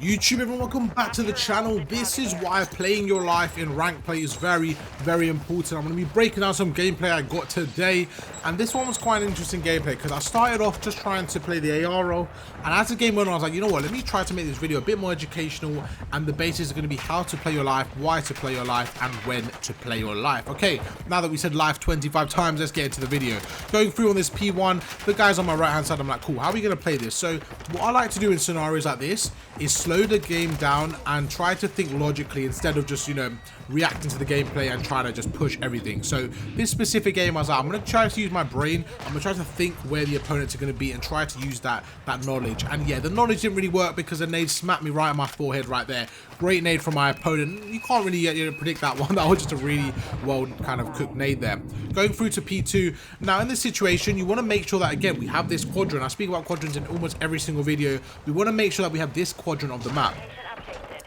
YouTube, everyone, welcome back to the channel. This is why playing your life in rank play is very, very important. I'm going to be breaking down some gameplay I got today, and this one was quite an interesting gameplay because I started off just trying to play the AR role, and as the game went on, I was like, you know what, let me try to make this video a bit more educational, and the basis is going to be how to play your life, why to play your life, and when to play your life. Okay, now that we said life 25 times, let's get into the video. Going through on this P1, the guys on my right hand side, I'm like, cool, how are we going to play this? So what I like to do in scenarios like this is slow the game down and try to think logically instead of just, you know, reacting to the gameplay and trying to just push everything. So this specific game, I was like, I'm going to try to use my brain. I'm going to try to think where the opponents are going to be and try to use that knowledge. And yeah, the knowledge didn't really work because the nade smacked me right on my forehead right there. Great nade from my opponent. You can't really predict that one. That was just a really well kind of cooked nade there. Going through to P2. Now in this situation, you want to make sure that, again, we have this quadrant. I speak about quadrants in almost every single video. We want to make sure that we have this quadrant of the map.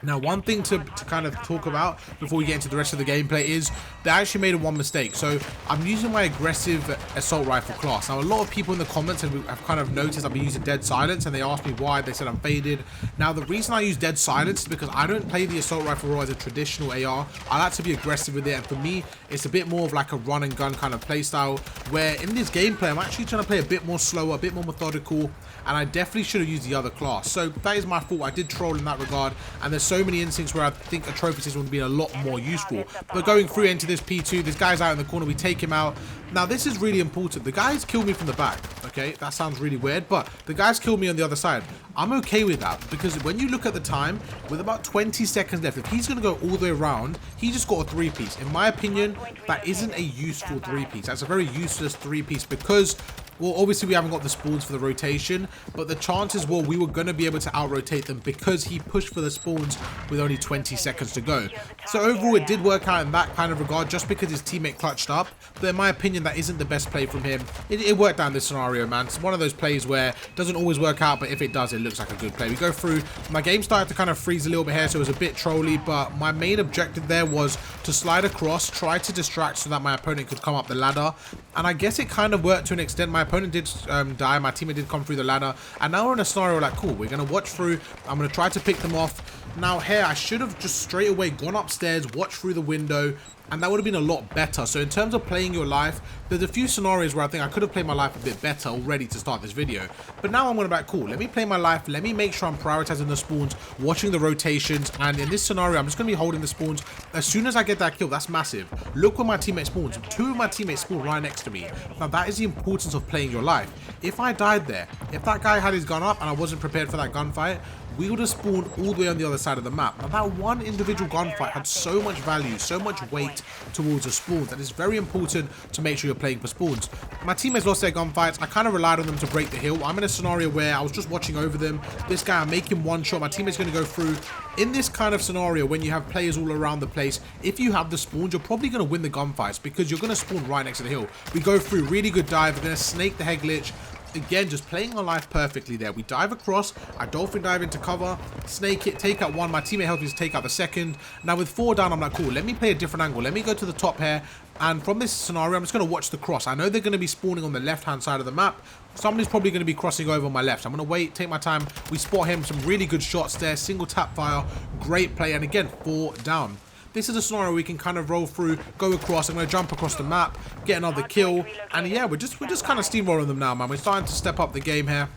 Now, one thing to kind of talk about before we get into the rest of the gameplay is they actually made one mistake. So I'm using my aggressive assault rifle class. Now, a lot of people in the comments have kind of noticed I've been using dead silence, and they asked me why. They said I'm faded. Now, the reason I use dead silence is because I don't play the assault rifle role as a traditional AR. I like to be aggressive with it, and for me, it's a bit more of like a run and gun kind of play style, where in this gameplay, I'm actually trying to play a bit more slower, a bit more methodical, and I definitely should have used the other class. So that is my fault. I did troll in that regard, and there's so many instincts where I think a trophy system would be a lot more useful. But going through into this P2, this guy's out in the corner, we take him out. Now this is really important. The guys killed me from the back. Okay, that sounds really weird, but the guys killed me on the other side. I'm okay with that because when you look at the time, with about 20 seconds left, if he's going to go all the way around, he just got a three-piece. In my opinion, that isn't a useful three-piece. That's a very useless three-piece because, well, obviously we haven't got the spawns for the rotation, but the chances were we were going to be able to out-rotate them because he pushed for the spawns with only 20 seconds to go. So overall, it did work out in that kind of regard just because his teammate clutched up. But in my opinion, that isn't the best play from him. It worked out in this scenario, man. It's one of those plays where it doesn't always work out, but if it does, it looks like a good play. We go through. My game started to kind of freeze a little bit here, so it was a bit trolly, but my main objective there was to slide across, try to distract so that my opponent could come up the ladder. And I guess it kind of worked to an extent. My opponent did die, my teammate did come through the ladder, and now we're in a scenario like, cool, we're going to watch through. I'm going to try to pick them off. Now here, I should have just straight away gone upstairs, watched through the window, and that would have been a lot better. So in terms of playing your life, there's a few scenarios where I think I could have played my life a bit better already to start this video. But now I'm going to be like, cool, let me play my life. Let me make sure I'm prioritizing the spawns, watching the rotations. And in this scenario, I'm just going to be holding the spawns. As soon as I get that kill, that's massive. Look where my teammate spawns. Two of my teammates spawn right next to me. Now that is the importance of playing your life. If I died there, if that guy had his gun up and I wasn't prepared for that gunfight, we would have spawned all the way on the other side of the map. Now that one individual gunfight had so much value, so much weight towards the spawns, and it's very important to make sure you're playing for spawns. My teammates lost their gunfights. I kind of relied on them to break the hill. I'm in a scenario where I was just watching over them. This guy, I'm making one shot. My teammate's going to go through. In this kind of scenario, when you have players all around the place, if you have the spawns, you're probably going to win the gunfights because you're going to spawn right next to the hill. We go through, really good dive. We're going to snake the head glitch. Again, just playing our life perfectly there. We dive across, I dolphin dive into cover, snake it, take out one. My teammate helps me to take out the second. Now with 4 down, I'm like, cool, let me play a different angle. Let me go to the top here. And from this scenario, I'm just going to watch the cross. I know they're going to be spawning on the left-hand side of the map. Somebody's probably going to be crossing over on my left. I'm going to wait, take my time. We spot him, some really good shots there. Single tap fire, great play. And again, 4 down. This is a scenario we can kind of roll through, go across. I'm going to jump across the map, get another kill. And yeah, we're just kind of steamrolling them now, man. We're starting to step up the game here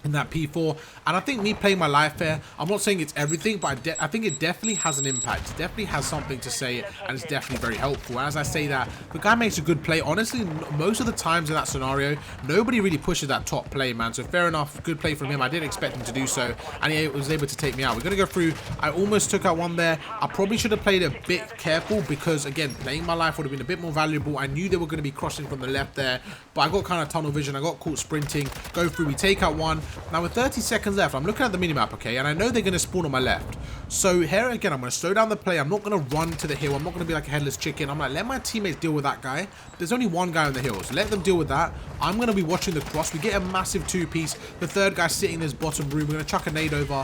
in that P4, and I think me playing my life here, I'm not saying it's everything, but I think it definitely has an impact. It definitely has something to say, and it's definitely very helpful. And as I say that, the guy makes a good play. Honestly, most of the times in that scenario, nobody really pushes that top play, man. So fair enough, good play from him. I didn't expect him to do so, and he was able to take me out. We're going to go through. I almost took out one there. I probably should have played a bit careful because, again, playing my life would have been a bit more valuable. I knew they were going to be crossing from the left there, but I got kind of tunnel vision. I got caught sprinting. Go through, we take out one. Now with 30 seconds left, I'm looking at the minimap, okay, and I know they're going to spawn on my left. So here again, I'm going to slow down the play. I'm not going to run to the hill. I'm not going to be like a headless chicken. I'm like, let my teammates deal with that guy. There's only one guy on the hill, so let them deal with that. I'm going to be watching the cross. We get a massive 2-piece. The third guy sitting in this bottom room. We're going to chuck a nade over.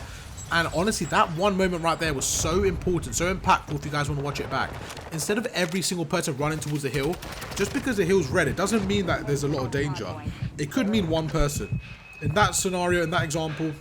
And honestly, that one moment right there was so important, so impactful if you guys want to watch it back. Instead of every single person running towards the hill, just because the hill's red, it doesn't mean that there's a lot of danger. It could mean one person. In that scenario, in that example,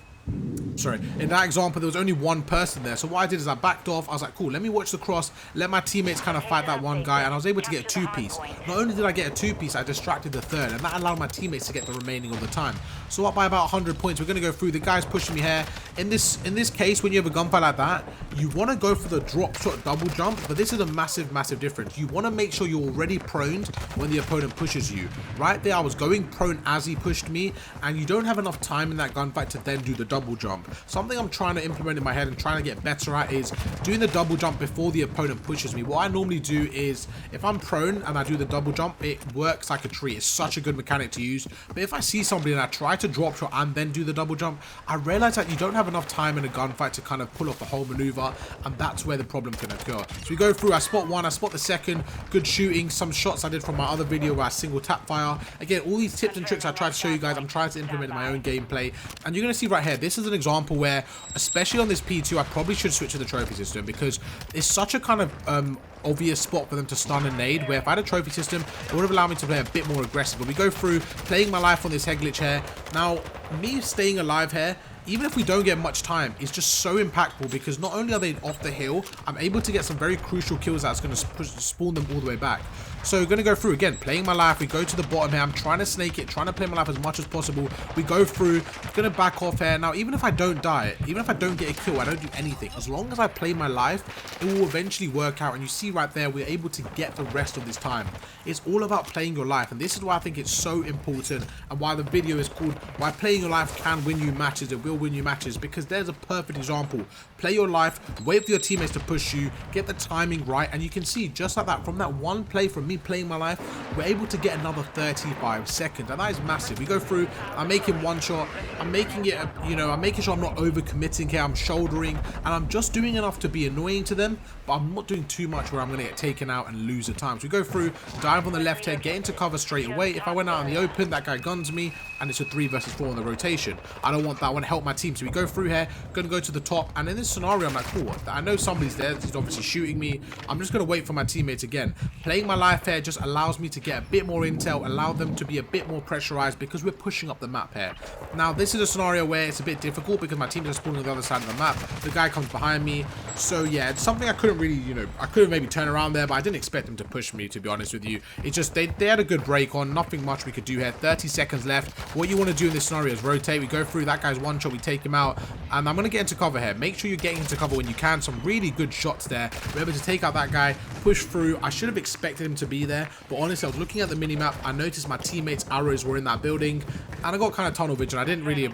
sorry, in that example, there was only one person there. So what I did is I backed off. I was like, cool, let me watch the cross, let my teammates kind of fight that one guy, and I was able to get a two-piece. Not only did I get a two-piece, I distracted the third, and that allowed my teammates to get the remaining of the time. So up by about 100 points, we're going to go through. The guy's pushing me here. In this case, when you have a gunfight like that, you want to go for the drop shot double jump, but this is a massive difference. You want to make sure you're already proned when the opponent pushes you. Right there, I was going prone as he pushed me, and you don't have enough time in that gunfight to then do the double jump. Something I'm trying to implement in my head and trying to get better at is doing the double jump before the opponent pushes me. What I normally do is, if I'm prone and I do the double jump, it works like a treat. It's such a good mechanic to use. But if I see somebody and I try to drop shot and then do the double jump, I realize that you don't have enough time in a gunfight to kind of pull off the whole maneuver, and that's where the problem can occur. So we go through, I spot one, I spot the second, good shooting, some shots I did from my other video where I single tap fire. Again, all these tips and tricks I try to show you guys, I'm trying to implement in my own gameplay. And you're going to see right here, this is an example where, especially on this P2, I probably should switch to the trophy system, because it's such a kind of obvious spot for them to stun and nade, where if I had a trophy system, it would have allowed me to play a bit more aggressive. But we go through, playing my life on this head glitch here. Now, me staying alive here, even if we don't get much time, it's just so impactful, because not only are they off the hill, I'm able to get some very crucial kills that's going to spawn them all the way back. So we're going to go through again, playing my life. We go to the bottom here. I'm trying to snake it, trying to play my life as much as possible. We go through, going to back off here. Now, even if I don't die, even if I don't get a kill, I don't do anything. As long as I play my life, it will eventually work out. And you see right there, we're able to get the rest of this time. It's all about playing your life. And this is why I think it's so important, and why the video is called Why Playing Your Life Can Win You Matches. It will win you matches, because there's a perfect example. Play your life, wait for your teammates to push you, get the timing right, and you can see just like that, from that one play, from me playing my life, we're able to get another 35 seconds, and that is massive. We go through, I'm making one shot, I'm making it, you know, I'm making sure I'm not over committing here, I'm shouldering, and I'm just doing enough to be annoying to them, but I'm not doing too much where I'm going to get taken out and lose the time. So we go through, dive on the left here, get into cover straight away. If I went out in the open, that guy guns me, and it's a 3 versus 4 on the rotation. I don't want that. I want to help my team. So we go through here, going to go to the top, and in this scenario, I'm like, cool, I know somebody's there, he's obviously shooting me. I'm just going to wait for my teammates again. Playing my life here just allows me to get a bit more intel, allow them to be a bit more pressurized, because we're pushing up the map here. Now, this is a scenario where it's a bit difficult, because my team is spawning on the other side of the map. The guy comes behind me. So yeah, it's something I couldn't really, you know, I could have maybe turned around there, but I didn't expect them to push me, to be honest with you. It's just, they had a good break on, nothing much we could do here. 30 seconds left. What you want to do in this scenario is rotate. We go through, that guy's one shot, we take him out, and I'm going to get into cover here. Make sure you're getting into cover when you can. Some really good shots there. We're able to take out that guy, push through. I should have expected him to be there, but honestly, I was looking at the minimap, I noticed my teammates' arrows were in that building, and I got kind of tunnel vision. I didn't really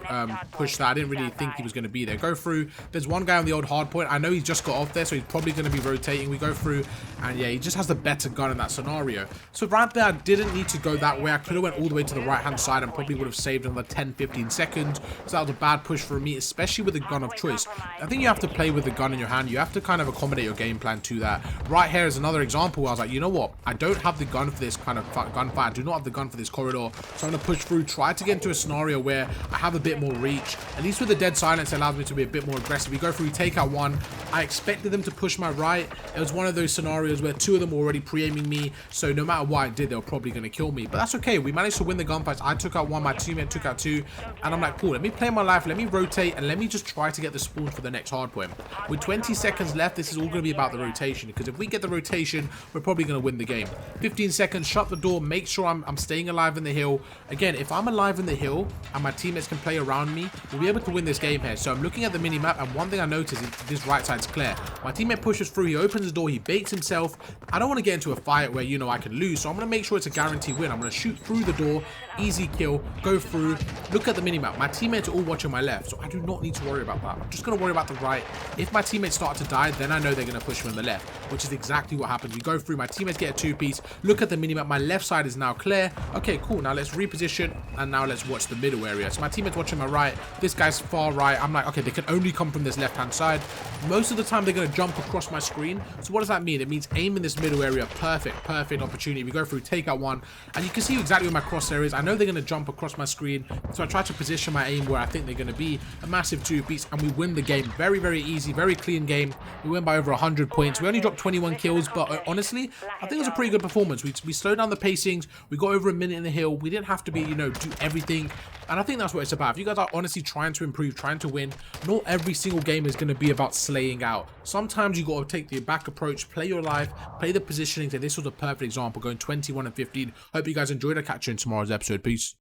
push that. I didn't really think he was going to be there. Go through, there's one guy on the old hard point. I know he just got off there, so he's probably going to be rotating. We go through, and yeah, he just has the better gun in that scenario. So right there, I didn't need to go that way. I could have went all the way to the right hand side and probably would have saved another 10-15 seconds. So that was a bad push for me, especially with the gun of choice. I think you have to play with the gun in your hand. You have to kind of accommodate your game plan to that. Right here is another example where I was like, you know what, I don't have the gun for this kind of gunfight. I do not have the gun for this corridor, so I'm going to push through, try to get into a scenario where I have a bit more reach. At least with the dead silence, it allows me to be a bit more aggressive. We go through, we take out one. I expected them to push my right. It was one of those scenarios where 2 of them were already pre-aiming me, so no matter what I did, they were probably going to kill me. But that's okay. We managed to win the gunfights. I took out one, my teammate took out 2, and I'm like, cool, let me play my life, let me rotate, and let me just try to get the spawn for the next hardpoint. With 20 seconds left, this is all going to be about the rotation, because if we get the rotation, we're probably going to win the game. 15 seconds, shut the door, make sure I'm staying alive in the hill. Again, if I'm alive in the hill and my teammates can play around me, we'll be able to win this game here. So I'm looking at the mini-map, and one thing I noticed is this right side's clear. My teammate pushes through, he opens the door, he baits himself. I don't want to get into a fight where, you know, I can lose, so I'm going to make sure it's a guaranteed win. I'm going to shoot through the door, easy kill, go through. Look at the mini-map. My teammates are all watching my left, so I do not need to worry about that. I'm just going to worry about the right. If my teammates start to die, then I know they're going to push me on the left, which is exactly what happens. You go through, my teammates get a 2-piece. Look at the minimap, my left side is now clear. Okay, cool, now let's reposition, and now let's watch the middle area. So my teammates watching my right, this guy's far right. I'm like, okay, they can only come from this left hand side. Most of the time they're going to jump across my screen. So what does that mean? It means aim in this middle area. Perfect opportunity. We go through, take out one, and you can see exactly where my crosshair is. I know they're going to jump across my screen, so I try to position my aim where I think they're going to be. A massive 2-piece, and we win the game. Very easy, very clean game. We win by over 100 points. We only dropped 21 kills, but honestly, I think it was a pretty very good performance. We slowed down the pacings. We got over a minute in the hill. We didn't have to be, you know, do everything. And I think that's what it's about. If you guys are honestly trying to improve, trying to win, not every single game is going to be about slaying out. Sometimes you got to take the back approach, play your life, play the positioning. So this was a perfect example, going 21 and 15. Hope you guys enjoyed. I'll catch you in tomorrow's episode. Peace.